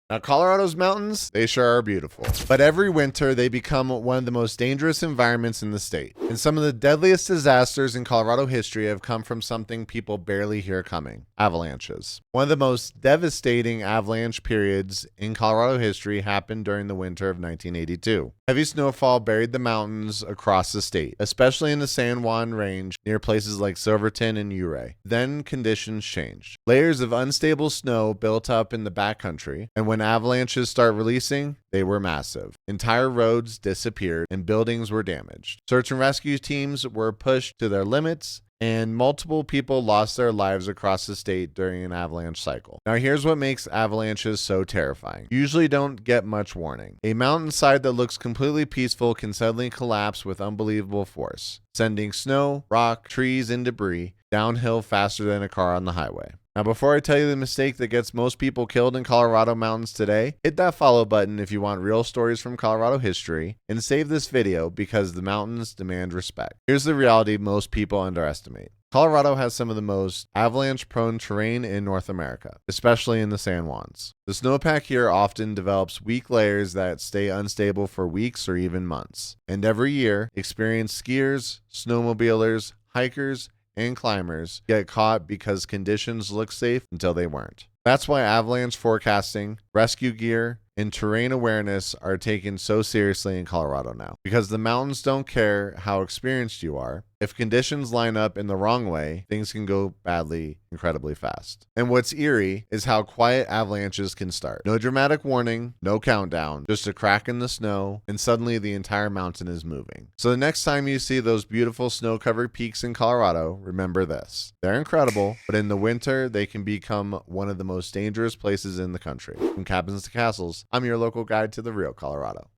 Now, Colorado's mountains, they sure are beautiful. But every winter, they become one of the most dangerous environments in the state. And some of the deadliest disasters in Colorado history have come from something people barely hear coming: avalanches. One of the most devastating avalanche periods in Colorado history happened during the winter of 1982. Heavy snowfall buried the mountains across the state, especially in the San Juan Range near places like Silverton and Ouray. Then conditions changed. Layers of unstable snow built up in the backcountry, and when avalanches start releasing, they were massive. Entire roads disappeared and buildings were damaged. Search and rescue teams were pushed to their limits, and multiple people lost their lives across the state during an avalanche cycle. Now, here's what makes avalanches so terrifying. You usually don't get much warning. A mountainside that looks completely peaceful can suddenly collapse with unbelievable force, sending snow, rock, trees, and debris downhill faster than a car on the highway. Now, before I tell you the mistake that gets most people killed in Colorado mountains today, hit that follow button if you want real stories from Colorado history, and save this video because the mountains demand respect. Here's the reality most people underestimate. Colorado has some of the most avalanche-prone terrain in North America, especially in the San Juans. The snowpack here often develops weak layers that stay unstable for weeks or even months. And every year, experienced skiers, snowmobilers, hikers, and climbers get caught because conditions look safe until they weren't. That's why avalanche forecasting, rescue gear, and terrain awareness are taken so seriously in Colorado now. Because the mountains don't care how experienced you are. If conditions line up in the wrong way, things can go badly incredibly fast. And what's eerie is how quiet avalanches can start. No dramatic warning, no countdown, just a crack in the snow, and suddenly the entire mountain is moving. So the next time you see those beautiful snow-covered peaks in Colorado, remember this: they're incredible, but in the winter, they can become one of the most dangerous places in the country. From cabins to castles, I'm your local guide to the real Colorado.